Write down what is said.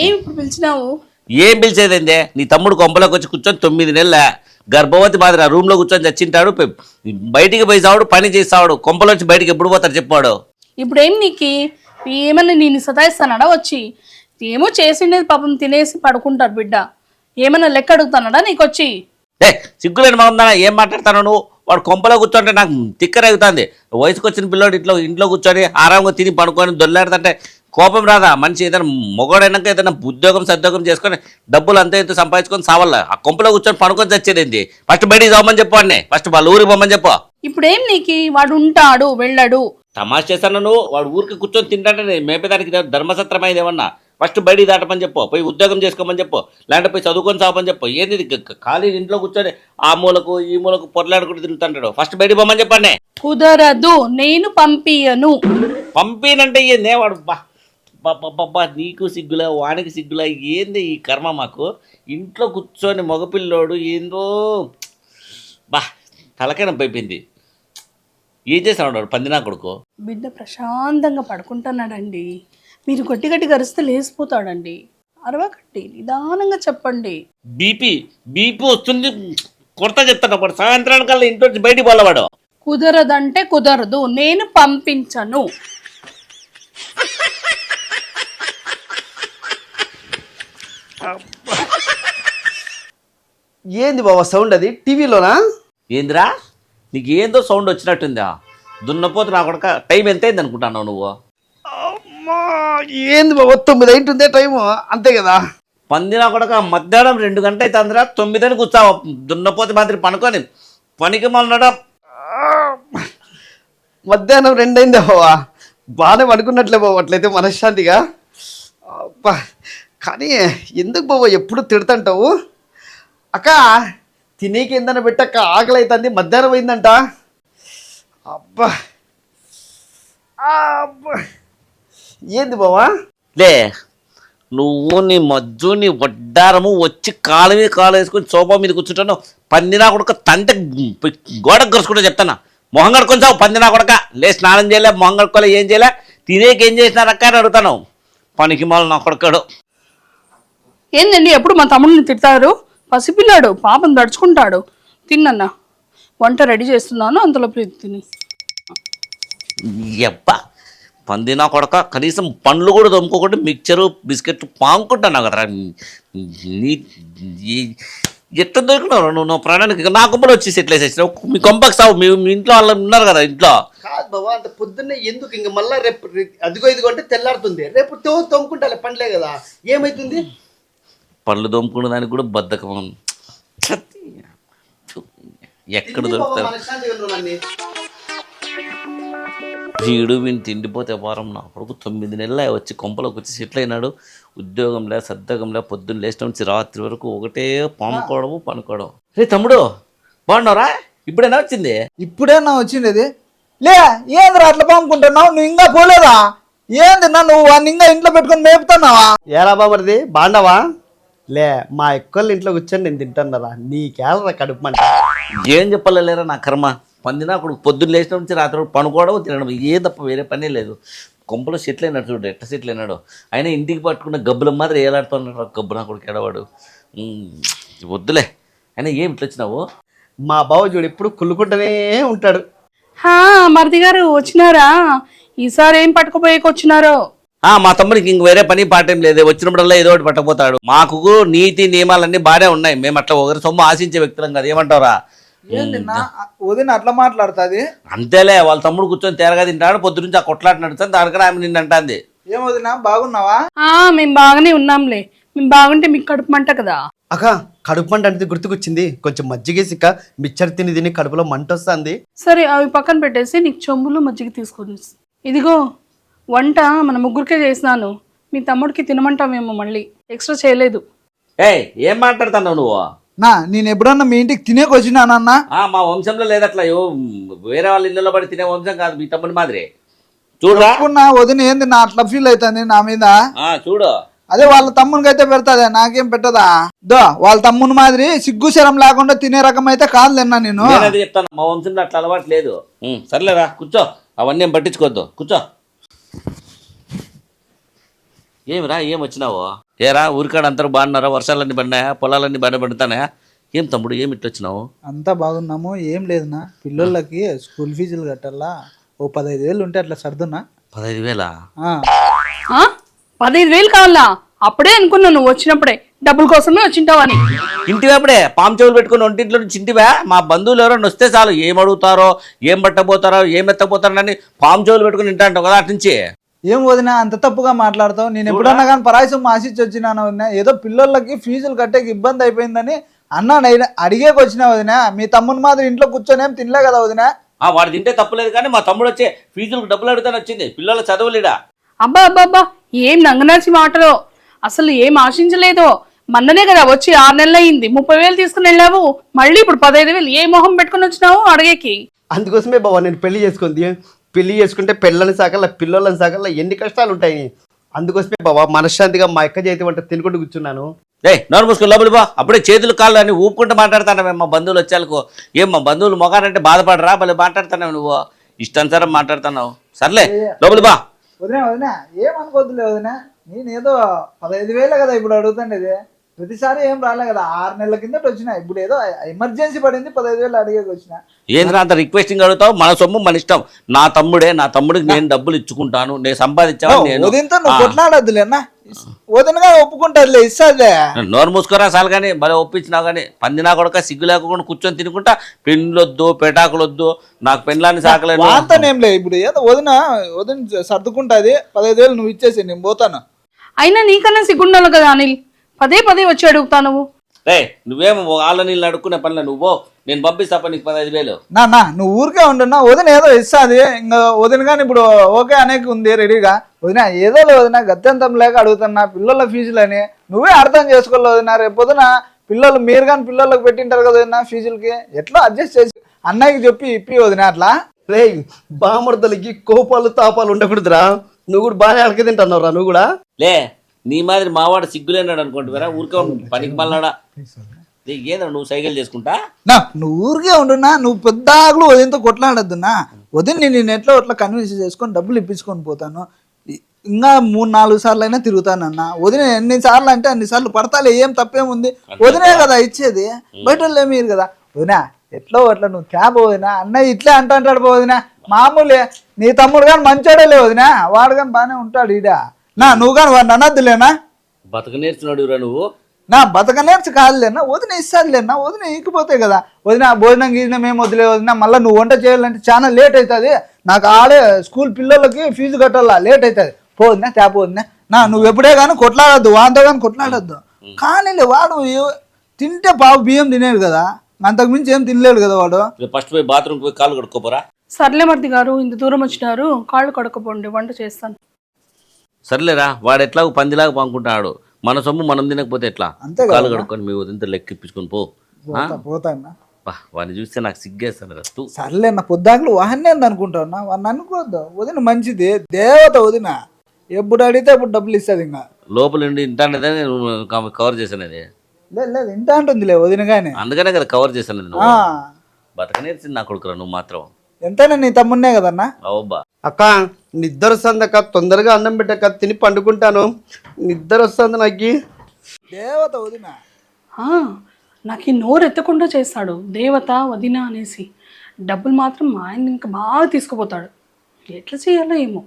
ఏమి ఇప్పుడు పిలిచినావు? ఏం పిలిచేదేందే? నీ తమ్ముడు కొంపలోకి వచ్చి కూర్చొని 9 నెలల గర్భవతి మాదిరి ఆ రూమ్లో కూర్చొని చచ్చింటాడు. బయటికి పోయి సావాడు, పని చేస్తాడు. కొంపలోంచి బయటికి ఎప్పుడు పోతాడు చెప్పాడు? ఇప్పుడు ఏం నీకు ఏమన్నా నేను సతాయిస్తానడా వచ్చి? ఏమో చేసిండేది పాపం తినేసి పడుకుంటారు బిడ్డ. ఏమన్నా లెక్క అడుగుతానడా నీకు వచ్చి? సిగ్గులేని మా ఉందా? ఏం మాట్లాడతాను నువ్వు? వాడు కొంపలో కూర్చోంటే నాకు తిక్కరేగుతుంది. వయసుకు వచ్చిన పిల్లోడు ఇంట్లో కూర్చొని ఆరాంగా తిని పడుకొని దొల్లాడుతుంటే కోపం రాదా? మనిషి ఏదైనా మొగడైనాక ఏదైనా ఉద్యోగం సద్యోగం చేసుకొని డబ్బులు అంతా ఇంత సంపాదించుకొని సావాల. ఆ కొంపలో కూర్చొని పడుకొని చచ్చేదేంటి? ఫస్ట్ బయటికి చావమని చెప్పు అన్నీ. ఫస్ట్ వాళ్ళ ఊరికి పోమని చెప్పు. ఇప్పుడేం నీకు? వాడు ఉంటాడు వెళ్ళాడు. తమాషా చేస్తాను నువ్వు. వాడు ఊరికి కూర్చొని తింటాంటే మేపేదానికి ధర్మసత్రం అయింది ఏమన్నా? ఫస్ట్ బయటికి దాటమని చెప్పు. పోయి ఉద్యోగం చేసుకోమని చెప్పు. లేదంటే పోయి చదువుకొని సావమని చెప్పు. ఏంది ఖాళీ ఇంట్లో కూర్చొని ఆ మూలకు ఈ మూలకు పొరలాడుకుంటూ తిరుగుతుంటాడు. ఫస్ట్ బయటికి పోమని చెప్పండి. కుదరదు, నేను పంపియను. పంపినంటే ఏందే? వాడు బాబా నీకు సిగ్గులా వానికి సిగ్గులా? ఏంది ఈ కర్మ మాకు? ఇంట్లో కూర్చొని మగపిల్లోడు ఏందో బా తలకైన అయిపోయింది. ఏం చేస్తాడు పందినా కొడుకు? బిడ్డ ప్రశాంతంగా పడుకుంటున్నాడండి. మీరు గట్టి గట్టి గరిస్తే లేసిపోతాడండి. అరవకండి, నిదానంగా చెప్పండి. బీపీ వస్తుంది కొడతా చెప్తాడు. వాడు సాయంత్రానికల్లా ఇంట్లో బయటికి పోలవాడు. కుదరదంటే కుదరదు, నేను పంపించను. ఏంది బాబా సౌండ్? అది టీవీలోనా? ఏందిరా నీకు ఏందో సౌండ్ వచ్చినట్టుందా? దున్నపోతు నా కొడక. టైం ఎంత అయింది అనుకుంటున్నావు నువ్వు? ఏంది బాబా 9 అయింటుందే టైము, అంతే కదా? పంది నా కొడక మధ్యాహ్నం 2 గంటలు అవుతుందిరా. 9 కూర్చావు దున్నపోతు మాదిరి పనుకొని. పనికి మొన్నడా మధ్యాహ్నం 2 అయిందే బాబా. బాగానే పడుకున్నట్లే బాబు, అట్లయితే మనశ్శాంతిగా. అబ్బా కానీ ఎందుకు బాబా ఎప్పుడు తిడుతుంటావు? అక్క తినేకి ఏందన్న పెట్టక్క, ఆకలి అవుతుంది, మధ్యాహ్నం అయిందంట. అబ్బా అబ్బా ఏంది బావా? లే నువ్వు నీ మజ్జు నీ వడ్డారము వచ్చి కాలు మీద కాలు వేసుకొని సోఫా మీద కూర్చుంటాను. పందినా కొడక తంటే గోడకు గరుచుకుంటా చెప్తాను. మొహం కడుకొని చావు పందినా కొడక. లే స్నానం చేయలే, మొహం కడుకోలే, ఏం చేయలే, తినేకి ఏం చేసినారక్క అని అడుగుతాను. పనికి మాలు నా కొడకాడు. ఏందండి ఎప్పుడు మా తమ్ముడిని తిడతారు? పసిపిల్లాడు పాపం దడుచుకుంటాడు. తిన్నన్నా, వంట రెడీ చేస్తున్నాను, అంతలో తిని. ఎప్ప పందినా కొడక కనీసం పండ్లు కూడా తోముకోకుండా మిక్చరు బిస్కెట్ పాముకుంటాను కదరా. నీ ఎట్లా దొరికినావు నువ్వు నా ప్రాణానికి? నా కొంపలు వచ్చేసి ఎట్లా వేసేసినావు? మీ కొంపకి సావు. మీ ఇంట్లో వాళ్ళు ఉన్నారు కదా ఇంట్లో. కాదు బాబా, అంత పొద్దున్నే ఎందుకు? ఇంక మళ్ళీ రేపు అదిగో ఇదిగో అంటే తెల్లారుతుంది. రేపు తోముకుంటా పండ్లే కదా, ఏమైతుంది? పళ్ళు తోముకునే దానికి కూడా బద్ధకం. ఎక్కడ దొరుకుతారు వీడు తిండిపోతే వారం. నా కొడుకు 9 నెలలు వచ్చి కొంపలోకి వచ్చి సెటిల్ అయినాడు. ఉద్యోగంలే సద్దగంలే, పొద్దున్న లేచిన నుంచి రాత్రి వరకు ఒకటే పాముకోవడము పనుకోవడం. రే తమ్ముడు బాగున్నావురా? ఇప్పుడైనా వచ్చింది? ఇప్పుడేనా వచ్చిండేది? లే ఏంద్రా అట్లా పాముకుంటున్నావు? నువ్వు ఇంకా పోలేదా? ఏంది నువ్వు వాడిని ఇంకా ఇంట్లో పెట్టుకొని మేపుతున్నావా? ఏరా బాబర్ది బాండవా? లే మా ఎక్కళ్ళు ఇంట్లో కూర్చొని నేను తింటానరా, నీకేళ్ళరా కడుపు మంట. ఏం చెప్పలేరా నా కర్మ. పందినా కొడుకు పొద్దున్న లేచిన నుంచి రాత్రి వరకు పనుకోవడం తినడం, ఏ తప్ప వేరే పనే లేదు. కొంపలో సెటిల్ అయినాడు చూడు, ఎట్లా సెటిల్ అయినాడు. అయినా ఇంటికి పట్టుకున్న గబ్బుల మాత్రం ఏలాడుతున్నాడు గబ్బు నా కొడుకు ఎడవాడు. వద్దులే. అయినా ఏం ఇట్లా వచ్చినావు? మా బావ చూడు ఎప్పుడు కుళ్ళుకుంటూనే ఉంటాడు. మరిది గారు వచ్చినారా? ఈసారి ఏం పట్టుకుపోయేకొచ్చినారో? మా తమ్ముడికి ఇంక వేరే పని పాటేం లేదు. వచ్చినప్పుడల్లా ఏదో ఒకటి పట్టకపోతాడు. మాకు నీతి నియమాలన్నీ బాగానే ఉన్నాయి. మేము అట్లా ఒకరి సొమ్ము ఆశించే వ్యక్తులం కదా. ఏమంటారా? వదిన అట్లా మాట్లాడుతుంది? అంతేలే, వాళ్ళ తమ్ముడు కూర్చొని తేరగా తింటాడు. పొద్దు నుంచి ఆ కొట్లాట నడుస్తుంది. దానికన్నా ఆమె నిన్ను అంటుంది. ఏం వదినా బాగున్నావా? మేము బాగానే ఉన్నాంలే. మేము బాగుంటే మీకు కడుపు మంట కదా. అక్క కడుపు మంట అంటే గుర్తుకొచ్చింది. కొంచెం మజ్జిగేసిక మిక్చర్ తిని కడుపులో మంట వస్తుంది. సరే అవి పక్కన పెట్టేసి నీకు చెంబులు మజ్జిగ తీసుకొని ఇదిగో. వంట మన ముగ్గురికే చేసినాను. మీ తమ్ముడికి తినమంటామేమో, మళ్ళీ ఎక్స్ట్రా చేయలేదు. ఏం మాట్లాడుతున్నావు నువ్వు? నేను ఎప్పుడన్నా మీ ఇంటికి తినేకి వచ్చినానన్నా? మా వంశంలో లేదట్లా. వేరే వాళ్ళ ఇళ్ళలో పడి తినే వంశం కాదు మీ తమ్ముడి మాదిరి. చూడరా వదిన ఏంది నా అట్లా ఫీల్ అవుతుంది నా మీద? చూడు, అదే వాళ్ళ తమ్మునికి అయితే పెడతాదే, నాకేం పెట్టదా? వాళ్ళ తమ్ముని మాదిరి సిగ్గు శరం లేకుండా తినే రకం అయితే కాదు తిన్నా నేను. చెప్తాను, మా వంశంలో అట్లా అలవాటు లేదు. సర్లేరా కూర్చో, అవన్నీ ఏం పట్టించుకోవద్దు, కూర్చో. ఏమిరా ఏం వచ్చినావు? ఏరా ఊరికాడ అందరూ బాగున్నారా? వర్షాలన్నీ పడినాయా? పొలాలన్నీ బాగా పడుతున్నాయా? ఏం తమ్ముడు ఏమి ఇట్లా వచ్చినావు? అంతా బాగున్నాము. ఏం లేదునా, పిల్లలకి స్కూల్ ఫీజులు కట్టాలా, ఓ 15,000 ఉంటే అట్లా సర్దున్నా. 15,000? ఆ, 15,000 కావాలా? అప్పుడే అనుకున్నా నువ్వు వచ్చినప్పుడే డబ్బుల కోసమే వచ్చింటావని. ఇంటివా అప్పుడే పాము చెవులు పెట్టుకుని ఒంటింట్లో నుంచి ఇంటివా? మా బంధువులు ఎవరైనా వస్తే చాలు ఏం అడుగుతారో, ఏం పట్టబోతారో, ఏం ఎత్తపోతారో అని పాము చెవులు పెట్టుకుని ఇంటా అంటావు కదా అటు నుంచి. ఏం వదినా అంత తప్పుగా మాట్లాడతావు? నేను ఎప్పుడన్నా కానీ పరాయి సొమ్ము ఆశించి వచ్చినాను వదినా. ఏదో పిల్లలకి ఫీజులు కట్టేకి ఇబ్బంది అయిపోయిందని అన్నా అడిగేకి వచ్చినా వదినా. మీ తమ్ముని మాదిరి ఇంట్లో కూర్చొని ఏం తినలే కదా వదినా. వాడు తింటే తప్పులేదు కానీ మా తమ్ముడు వచ్చే ఫీజులకు డబ్బులు అడుగుతాను వచ్చింది. పిల్లల చదువులేడా? అబ్బా అబ్బా అబ్బా, ఏం నంగనాచి మాటలో, అసలు ఏం ఆశించలేదో. మొన్ననే కదా వచ్చి 6 నెలలు అయింది, 30,000 తీసుకుని వెళ్ళావు, మళ్ళీ ఇప్పుడు 15,000. ఏ మొహం పెట్టుకుని వచ్చినావు అడిగేకి? అందుకోసమే బావ నేను పెళ్లి చేసుకుంటే పెళ్ళని సాకల్లా పిల్లలని సాకల్లా ఎన్ని కష్టాలు ఉంటాయి. అందుకోసమే బావ మనశ్శాంతిగా మా అక్క చేతి వంట తినుకుంటూ కూర్చున్నాను. నోరు మూసుకుని లోపలి బా. అప్పుడే చేతులు కాళ్ళు అని ఊపుకుంటూ మాట్లాడతాను మా బంధువులు వచ్చేళ్ళకు. ఏం మా బంధువులు మొగానంటే బాధపడరా? భలే మాట్లాడుతున్నావు నువ్వు, ఇష్టానుసారం మాట్లాడుతున్నావు. సర్లే లోపలి బా. వదినా వదినా ఏమనుకోవద్దులే వదినా. నేనేదో 15,000 కదా ఇప్పుడు అడుగుతుండేది. ప్రతిసారి ఏం రాలే కదా, 6 నెలల కిందట వచ్చిన. ఇప్పుడు ఏదో ఎమర్జెన్సీ పడింది, 15,000 అడిగేకి వచ్చిన. ఏంద్రా అంత రిక్వెస్టింగ్ అడుగుతావు? మన సొమ్ము మన ఇష్టం. నా తమ్ముడికి నేను డబ్బులు ఇచ్చుకుంటాను, నేను సంపాదించాను. నేను వదినతో నువ్వు కొట్లాడద్దులేనా, వదినగా ఒప్పుకుంటారులే, ఇస్తాదులే. నోరు మూసుకోరా చాలు కానీ భలే ఒప్పించినావు. కానీ పందినా కొడక సిగ్గు లేకుండా కూర్చొని తినుకుంటా పెండ్లొద్దు పెటాకులొద్దు, నాకు పెండ్లాన్ని సాకలేదు అంతానేం లే. ఇప్పుడు ఏదో వదిన సర్దుకుంటాది. 15,000 నువ్వు ఇచ్చేసి నేను పోతాను. అయినా నీకన్నా సిగ్గుండాలి కదా అనిల్, పదే వచ్చి అడుగుతా నువ్వు. నువ్వేమో వాళ్ళ నీళ్ళు అడుక్కునే పనిలే. నువ్వు నేను పంపిస్తా నీకు 15,000. నా నువ్వు ఊరికే ఉంటున్నా, వదిన ఏదో ఇస్తుంది. ఇంకా వదిన కానీ ఇప్పుడు ఓకే అనేక ఉంది రెడీగా. వదిన ఏదో వదిన గత్యంతం లేక అడుగుతున్నా పిల్లల ఫీజులని. నువ్వే అర్థం చేసుకోవాలి వదిన. రేపు పొద్దున పిల్లలు మీరు కానీ పిల్లలకు పెట్టింటారు కదా వదిన, ఫీజులకి ఎట్లా అడ్జస్ట్ చేసి అన్నయ్యకి చెప్పి ఇప్పి వదిన. అట్లా రే బామర్దలకి కోపాలు తాపాలు ఉండకూడదురా. నువ్వు కూడా బాగానే అడగ తింటున్నావురా నువ్వు కూడా. లే నీ మాదిరి మావాడు సిగ్గులేనాడు అనుకుంటున్నారా? ఊరికే పనికి మళ్ళాడా? ఏంద్రా నువ్వు సైకిల్ చేసుకుంటా? నువ్వు ఊరికే ఉండున్నా, నువ్వు పెద్దలు వదినతో కొట్లాడద్దున్నా. వదిన నేను ఎట్లా అట్లా కన్విన్స్ చేసుకొని డబ్బులు ఇప్పించుకొని పోతాను. ఇంకా 3-4 సార్లు అయినా తిరుగుతానన్నా. వదిన ఎన్నిసార్లు అంటే అన్నిసార్లు పడతాలే, ఏం తప్పేముంది. వదినే కదా ఇచ్చేది, బయట మీరు కదా. వదినా ఎట్లో అట్లా నువ్వు క్యాబ్ వదినా. అన్నయ్య ఇట్లే అంటాడు వదినా, మామూలే. నీ తమ్ముడు కానీ మంచోడే లే వదినా, వాడు కానీ బాగానే ఉంటాడు ఈడ. నువ్వు కానీ వాడిని అనద్దులేనా. బతక నేర్చున్నాడు నువ్వు. బతక నేర్చు కాదులేనా, వదిన ఇస్తాదులేనా. వదిన ఇకపోతే కదా వదిన భోజనం గీజనం ఏం వదిలే వదిన. మళ్ళీ నువ్వు వంట చేయాలంటే చాలా లేట్ అవుతుంది. నాకు ఆడే స్కూల్ పిల్లలకి ఫీజు కట్టాలా, లేట్ అవుతుంది. పోదినా తేప వదినా. నువ్వు ఎప్పుడే కానీ కొట్లాడద్దు, వాంతో కానీ కొట్లాడద్దు. కానీ వాడు తింటే పావు బియ్యం తినేడు కదా, అంతకు మించి ఏం తినలేడు కదా వాడు. ఫస్ట్ పోయి బాత్రూమ్ పోయి కాళ్ళు కడుక్కోపోరా. సర్లే మర్ది గారు, ఇంత దూరం వచ్చినారు, కాళ్ళు కడుక్కోపోండి, వంట చేస్తాను. సర్లేరా, వాడు ఎట్లాగో పందిలాగా పంకుంటాడు. మన సొమ్ము మనం తినకపోతే ఎట్లా? కాళ్ళు కడుక్కొని మీ వదినతో లెక్కిప్పించుకొని పో. పోతాన్నా వాడిని చూస్తే నాకు సిగ్గేస్తాను రస్తు. సర్లే నా పొద్దాకులు వాహనే అనుకుంటావున్నా, వాడిని అనుకోవద్దు. వదిన మంచిది, దేవత వదిన. ఎప్పుడు అడిగితే అప్పుడు డబ్బులు ఇస్తుంది. ఇంకా లోపల ఉండి ఇంటానే నేను కవర్ చేశాను. అది లేదు ఇంట అంటుందిలే వదిన గానీ, అందుకనే కదా కవర్ చేశాను. బతక నేర్చింది నా కొడుకురా నువ్వు మాత్రం. ఎంతైనా నీ తమ్మున్నే కదన్నా. అవబ్బా అక్క నిద్ర వస్తుంది అక్క, తొందరగా అన్నం పెట్టక తిని పండుకుంటాను. నిద్ర వస్తుంది నాకు. దేవత వదిన. నాకు ఈ నోరు ఎత్తకుండా చేస్తాడు, దేవత వదిన అనేసి. డబ్బులు మాత్రం ఆయన ఇంకా బాగా తీసుకుపోతాడు. ఎట్లా చేయాలో ఏమో.